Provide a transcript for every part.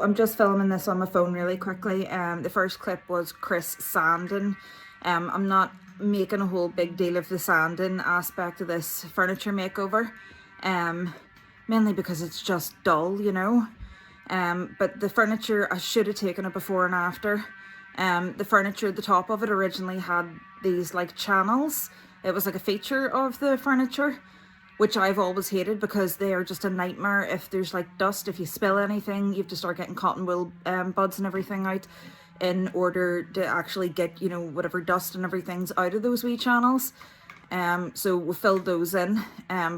So I'm just filming this on my phone really quickly. The first clip was Chris sanding. I'm not making a whole big deal of the sanding aspect of this furniture makeover, mainly because it's just dull, you know. But the furniture, I should have taken a before and after. The furniture at the top of it originally had these like channels. It was like a feature of the furniture, which I've always hated because they are just a nightmare. If there's like dust, if you spill anything, you have to start getting cotton wool buds and everything out in order to actually get, you know, whatever dust and everything's out of those wee channels. So we filled those in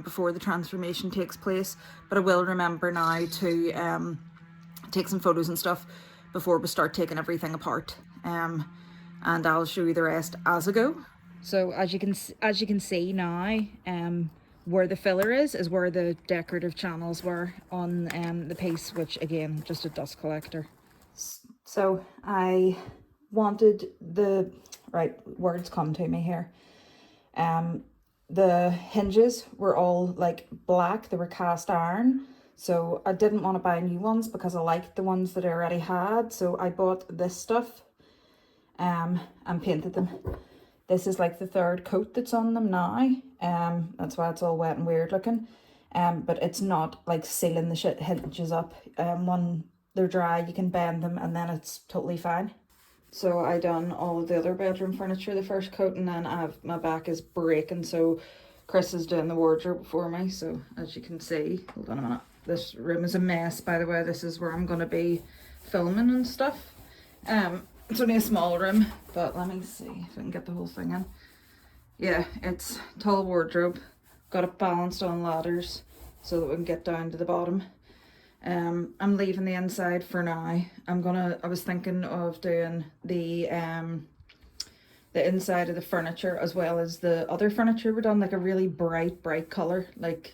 before the transformation takes place. But I will remember now to take some photos and stuff before we start taking everything apart. And I'll show you the rest as I go. So as you can see now, where the filler is where the decorative channels were on the piece, which again, just a dust collector. So I wanted the, right, words come to me here. The hinges were all like black, they were cast iron. So I didn't want to buy new ones because I liked the ones that I already had. So I bought this stuff and painted them. This is like the third coat that's on them now. That's why it's all wet and weird looking. But it's not like sealing the shit hinges up. When they're dry, you can bend them and then it's totally fine. So I done all of the other bedroom furniture the first coat, and then my back is breaking, so Chris is doing the wardrobe for me. So as you can see, hold on a minute. This room is a mess, by the way. This is where I'm gonna be filming and stuff. It's only a small room, but let me see if I can get the whole thing in. Yeah, it's tall wardrobe. Got it balanced on ladders so that we can get down to the bottom. I'm leaving the inside for now. I was thinking of doing the inside of the furniture as well as the other furniture. We're done like a really bright colour, like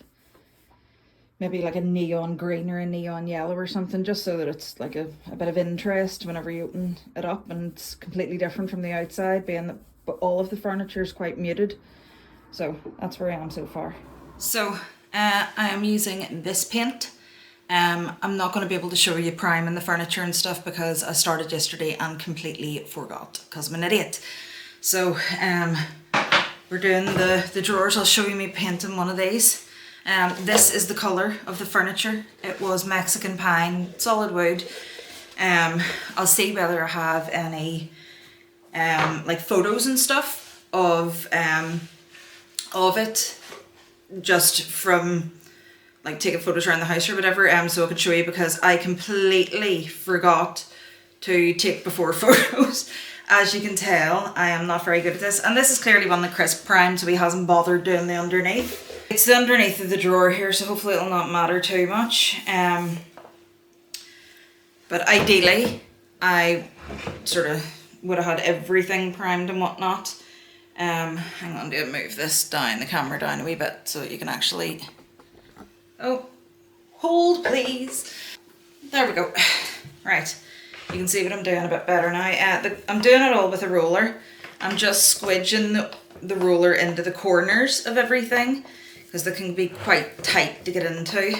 maybe like a neon green or a neon yellow or something, just so that it's like a bit of interest whenever you open it up, and it's completely different from the outside, being that all of the furniture is quite muted. So that's where I am so far. So I am using this paint. I'm not going to be able to show you priming the furniture and stuff because I started yesterday and completely forgot because I'm an idiot. So we're doing the drawers. I'll show you me painting one of these. This is the colour of the furniture. It was Mexican pine, solid wood. I'll see whether I have any like photos and stuff of it, just from like taking photos around the house or whatever, so I could show you, because I completely forgot to take before photos. As you can tell, I am not very good at this, and this is clearly one that Chris primed, so he hasn't bothered doing the underneath. It's the underneath of the drawer here, so hopefully it'll not matter too much. But ideally, I sort of would have had everything primed and whatnot. Hang on, to move this down, the camera down a wee bit, so you can actually... Oh, hold please. There we go. Right, you can see what I'm doing a bit better now. I'm doing it all with a roller. I'm just squidging the roller into the corners of everything, because they can be quite tight to get into.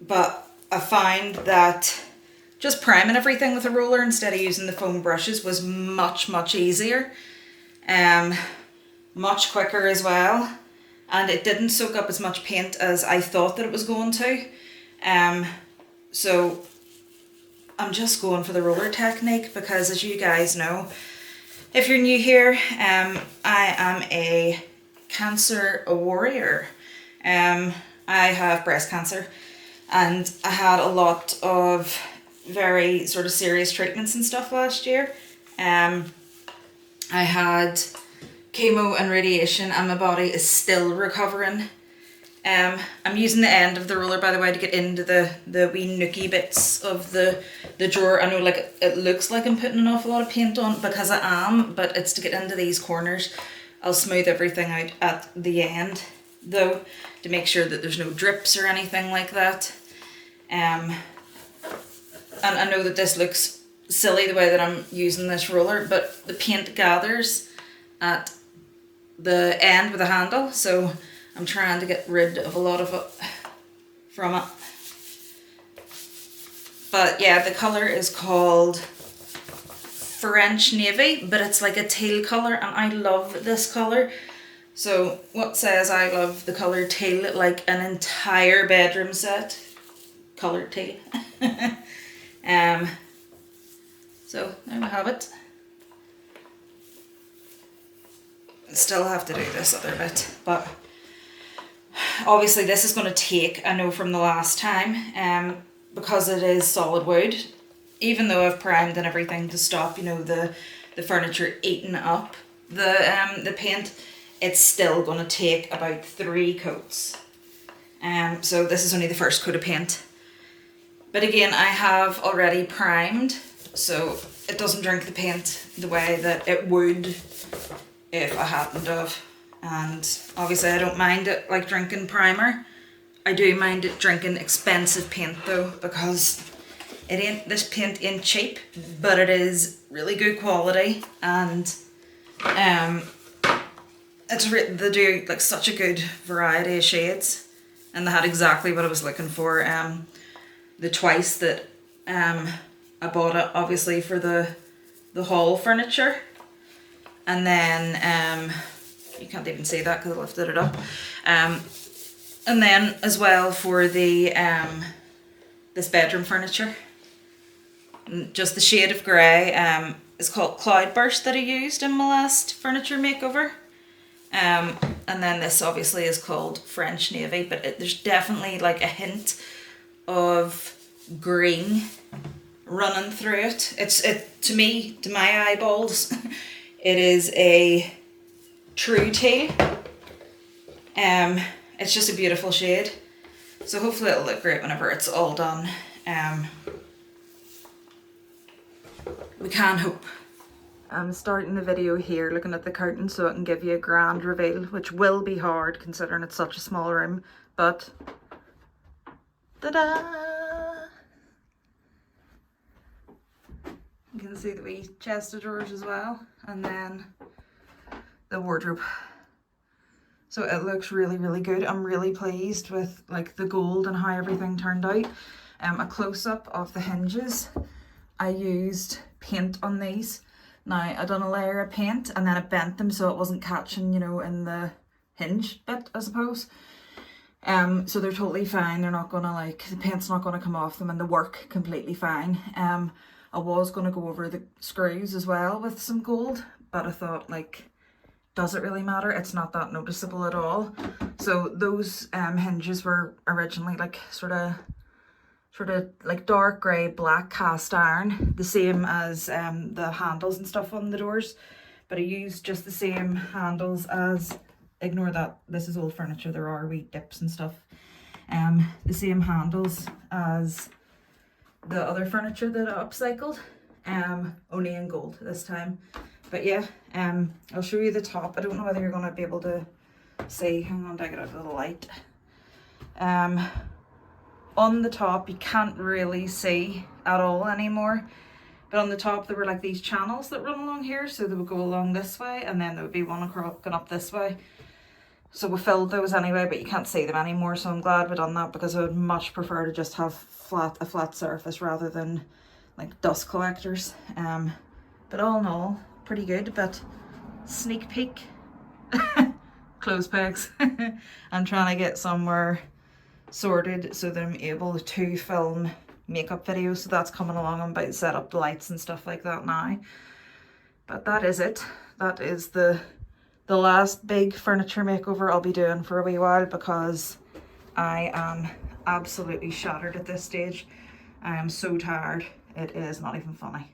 But I find that just priming everything with a roller instead of using the foam brushes was much easier. Much quicker as well. And it didn't soak up as much paint as I thought that it was going to. So I'm just going for the roller technique because, as you guys know, if you're new here, I am a cancer warrior. I have breast cancer, and I had a lot of very sort of serious treatments and stuff last year. I had chemo and radiation, and my body is still recovering. I'm using the end of the roller, by the way, to get into the wee nooky bits of the drawer. I know, like, it looks like I'm putting an awful lot of paint on, because I am, but it's to get into these corners. I'll smooth everything out at the end, though, to make sure that there's no drips or anything like that. And I know that this looks silly the way that I'm using this roller, but the paint gathers at the end with the handle, so I'm trying to get rid of a lot of it from it. But yeah, the colour is called French Navy, but it's like a teal colour, and I love this colour. So what says I love the colour teal, like an entire bedroom set, coloured teal. So there we have it. Still have to do this other bit, but obviously this is going to take, I know from the last time, because it is solid wood, even though I've primed and everything to stop, you know, the furniture eating up the paint, it's still going to take about 3 coats. So this is only the first coat of paint. But again, I have already primed, so it doesn't drink the paint the way that it would if I hadn't of. And obviously I don't mind it like drinking primer. I do mind it drinking expensive paint though, because this paint ain't cheap, but it is really good quality, and they do like such a good variety of shades, and they had exactly what I was looking for. The twice that I bought it obviously for the hall furniture, and then you can't even see that because I lifted it up, and then as well for the this bedroom furniture, just the shade of grey is called Cloudburst that I used in my last furniture makeover, and then this obviously is called French Navy, but there's definitely like a hint of green running through it. To me, to my eyeballs, it is a true teal. It's just a beautiful shade, so hopefully it'll look great whenever it's all done. We can hope. I'm starting the video here looking at the curtain so I can give you a grand reveal, which will be hard considering it's such a small room, but ta-da! You can see the wee chest of drawers as well, and then the wardrobe. So it looks really, really good. I'm really pleased with like the gold and how everything turned out. A close-up of the hinges. I used paint on these. Now I done a layer of paint and then I bent them so it wasn't catching, you know, in the hinge bit, I suppose. So they're totally fine. They're not gonna like, the paint's not gonna come off them, and they work completely fine. I was gonna go over the screws as well with some gold, but I thought, like, does it really matter? It's not that noticeable at all. So those hinges were originally like sort of like dark grey black cast iron, the same as the handles and stuff on the doors, but I used just the same handles as, ignore that, this is old furniture, there are wee dips and stuff, the same handles as the other furniture that I upcycled, only in gold this time. But yeah, I'll show you the top. I don't know whether you're going to be able to see. Hang on, I get out of the light. On the top you can't really see at all anymore, but on the top there were like these channels that run along here, so they would go along this way and then there would be one going up this way. So we filled those anyway, but you can't see them anymore, so I'm glad we done that, because I would much prefer to just have a flat surface rather than like dust collectors. But all in all, pretty good. But sneak peek, clothes pegs. I'm trying to get somewhere sorted so that I'm able to film makeup videos, so that's coming along. I'm about to set up the lights and stuff like that now. But that is it. That is the last big furniture makeover I'll be doing for a wee while, because I am absolutely shattered at this stage. I am so tired, it is not even funny.